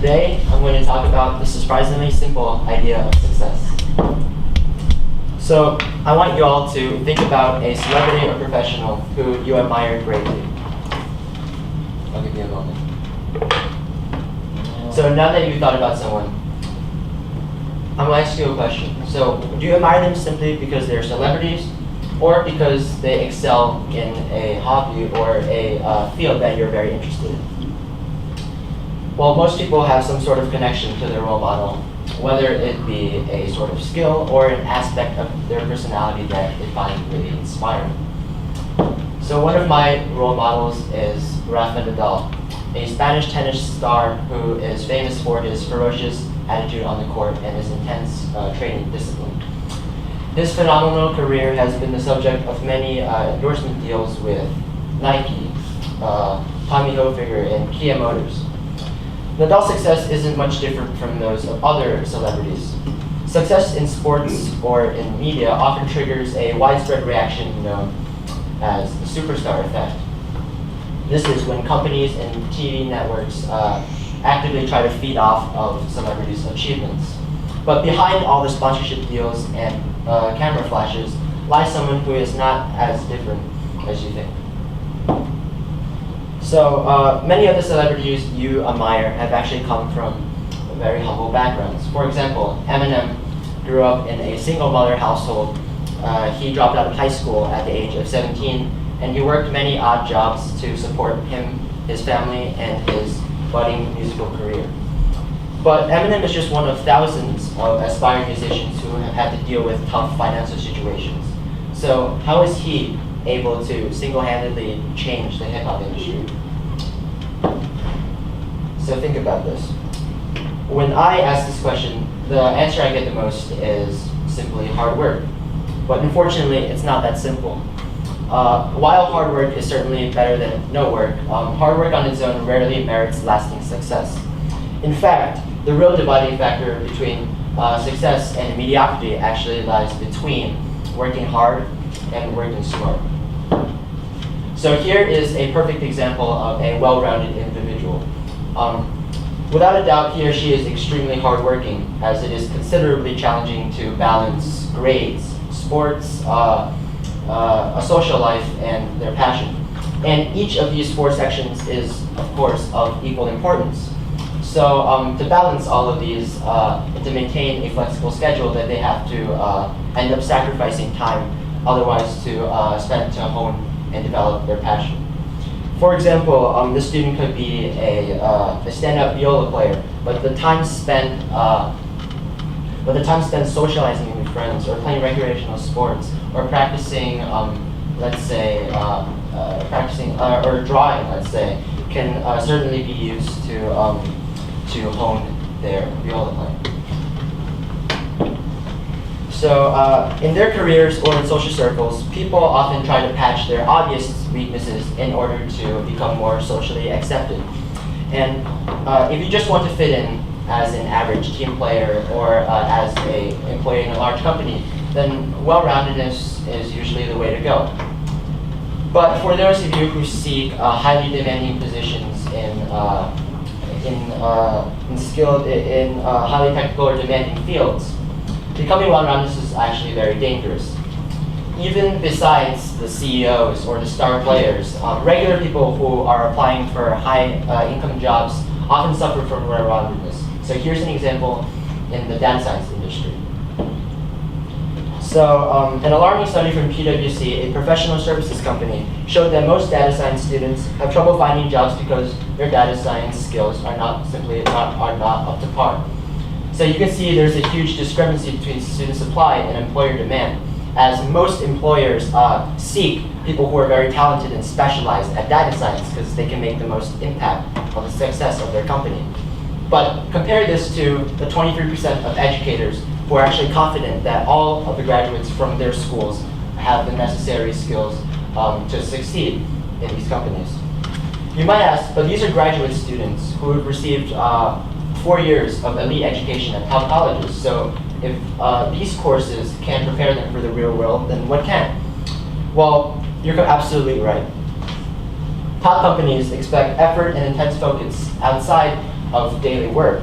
Today, I'm going to talk about the surprisingly simple idea of success. So, I want you all to think about a celebrity or professional who you admire greatly. I'll give you a moment. So now that you've thought about someone, I'm going to ask you a question. So, do you admire them simply because they're celebrities, or because they excel in a hobby or a field that you're very interested in? Well, most people have some sort of connection to their role model, whether it be a sort of skill or an aspect of their personality that they find really inspiring. So one of my role models is Rafa Nadal, a Spanish tennis star who is famous for his ferocious attitude on the court and his intense training discipline. His phenomenal career has been the subject of many endorsement deals with Nike, Tommy Hilfiger, and Kia Motors. Nadal's success isn't much different from those of other celebrities. Success in sports or in media often triggers a widespread reaction known as the superstar effect. This is when companies and TV networks actively try to feed off of celebrities' achievements. But behind all the sponsorship deals and camera flashes lies someone who is not as different as you think. So many of the celebrities you admire have actually come from very humble backgrounds. For example, Eminem grew up in a single mother household. He dropped out of high school at the age of 17, and he worked many odd jobs to support him, his family, and his budding musical career. But Eminem is just one of thousands of aspiring musicians who have had to deal with tough financial situations. So how is he able to single-handedly change the hip-hop industry? So think about this. When I ask this question, the answer I get the most is simply hard work. But unfortunately, it's not that simple. While hard work is certainly better than no work, hard work on its own rarely merits lasting success. In fact, the real dividing factor between success and mediocrity actually lies between working hard and working smart. So here is a perfect example of a well-rounded individual. Without a doubt, he or she is extremely hardworking, as it is considerably challenging to balance grades, sports, a social life, and their passion. And each of these four sections is, of course, of equal importance. So to balance all of these and to maintain a flexible schedule, that they have to end up sacrificing time otherwise to spend to hone and develop their passion. For example, the student could be a stand-up viola player, but the time spent socializing with friends, or playing recreational sports, or practicing, let's say, or drawing, let's say, can certainly be used to hone their viola playing. So in their careers or in social circles, people often try to patch their obvious weaknesses in order to become more socially accepted. And if you just want to fit in as an average team player or as an employee in a large company, then well-roundedness is usually the way to go. But for those of you who seek highly demanding positions in highly technical or demanding fields, becoming well-rounded is actually very dangerous. Even besides the CEOs or the star players, regular people who are applying for high-income jobs often suffer from well-roundedness. So here's an example in the data science industry. So an alarming study from PwC, a professional services company, showed that most data science students have trouble finding jobs because their data science skills are not up to par. So you can see there's a huge discrepancy between student supply and employer demand, as most employers seek people who are very talented and specialized at data science because they can make the most impact on the success of their company. But compare this to the 23% of educators who are actually confident that all of the graduates from their schools have the necessary skills to succeed in these companies. You might ask, but these are graduate students who have received 4 years of elite education at top colleges. So if these courses can't prepare them for the real world, then what can? Well, you're absolutely right. Top companies expect effort and intense focus outside of daily work.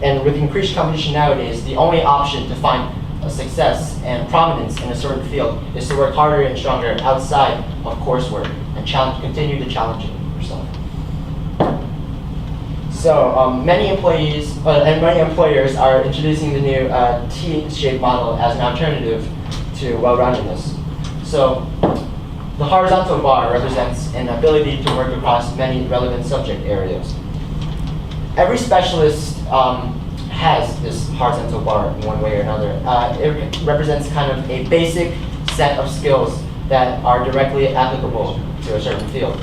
And with increased competition nowadays, the only option to find a success and prominence in a certain field is to work harder and stronger outside of coursework and continue to challenge yourself. So many employees and many employers are introducing the new T-shaped model as an alternative to well-roundedness. So the horizontal bar represents an ability to work across many relevant subject areas. Every specialist has this horizontal bar in one way or another. It represents kind of a basic set of skills that are directly applicable to a certain field.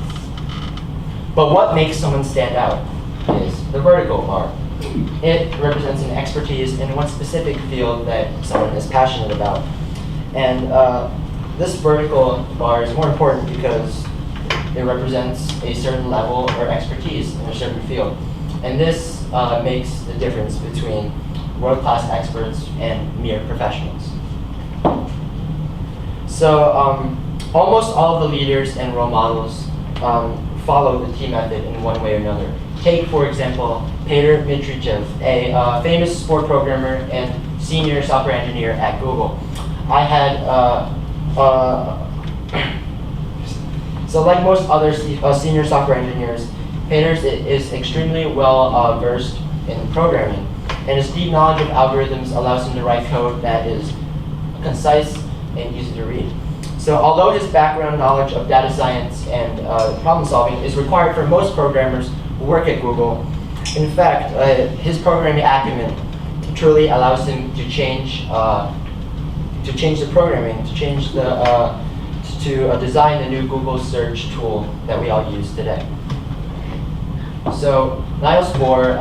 But what makes someone stand out is the vertical bar. It represents an expertise in one specific field that someone is passionate about. And this vertical bar is more important because it represents a certain level or expertise in a certain field. And this makes the difference between world-class experts and mere professionals. So almost all of the leaders and role models follow the T method in one way or another. Take, for example, Petr Mitrichev, a famous sport programmer and senior software engineer at Google. I had, so like most other senior software engineers, Petr is extremely well versed in programming, and his deep knowledge of algorithms allows him to write code that is concise and easy to read. So although his background knowledge of data science and problem solving is required for most programmers who work at Google, in fact, his programming acumen truly allows him to change the programming, to design the new Google search tool that we all use today. So Niels Bohr,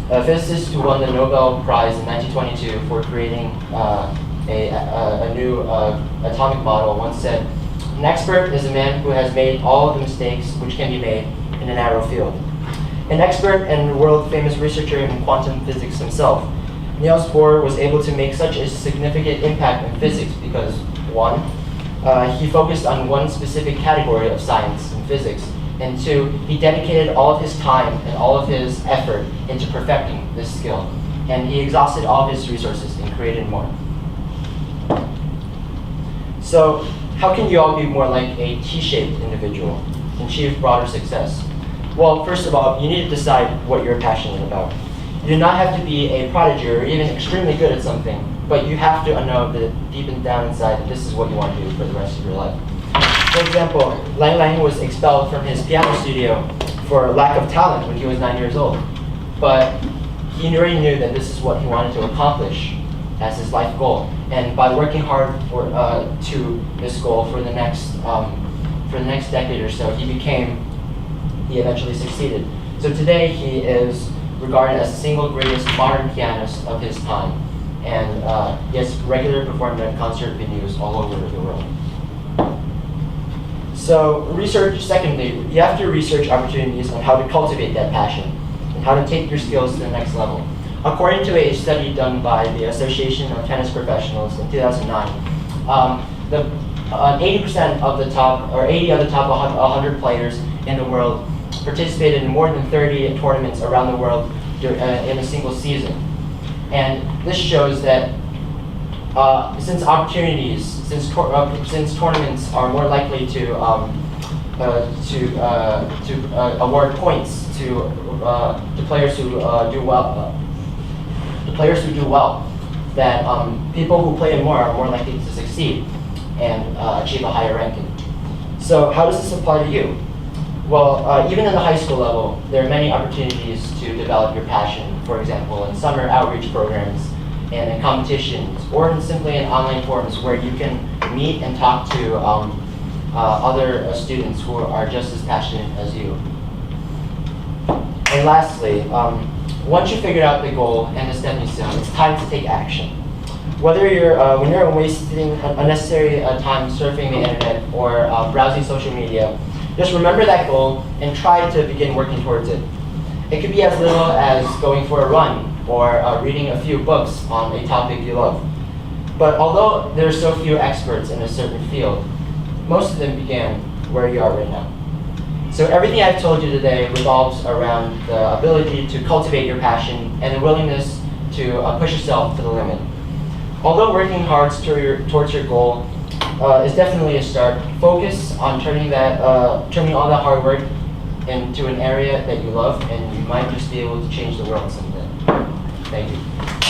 a physicist who won the Nobel Prize in 1922 for creating a new atomic model, once said, "An expert is a man who has made all of the mistakes which can be made in a narrow field." An expert and world-famous researcher in quantum physics himself, Niels Bohr was able to make such a significant impact in physics because, one, he focused on one specific category of science and physics, and two, he dedicated all of his time and all of his effort into perfecting this skill, and he exhausted all of his resources and created more. So, how can you all be more like a T-shaped individual and achieve broader success? Well, first of all, you need to decide what you're passionate about. You do not have to be a prodigy or even extremely good at something, but you have to know that deep down inside that this is what you want to do for the rest of your life. For example, Lang Lang was expelled from his piano studio for lack of talent when he was 9 years old. But he already knew that this is what he wanted to accomplish as his life goal. And by working hard to this goal for the next decade or so, he eventually succeeded. So today he is regarded as the single greatest modern pianist of his time. And he has regularly performed at concert venues all over the world. So secondly, you have to research opportunities on how to cultivate that passion and how to take your skills to the next level. According to a study done by the Association of Tennis Professionals in 2009, 80% of the top, or 80 of the top 100 players in the world participated in more than 30 tournaments around the world in a single season. And this shows that since tournaments are more likely to award points to players who do well, that people who play more are more likely to succeed and achieve a higher ranking. So how does this apply to you? Well, even in the high school level, there are many opportunities to develop your passion, for example, in summer outreach programs and in competitions, or simply in online forums where you can meet and talk to other students who are just as passionate as you. And lastly, once you figure out the goal and the stepping stone, it's time to take action. Whether when you're wasting unnecessary time surfing the internet or browsing social media, just remember that goal and try to begin working towards it. It could be as little as going for a run or reading a few books on a topic you love. But although there are so few experts in a certain field, most of them began where you are right now. So everything I've told you today revolves around the ability to cultivate your passion and the willingness to push yourself to the limit. Although working hard towards your goal is definitely a start, focus on turning all that hard work into an area that you love, and you might just be able to change the world someday. Thank you.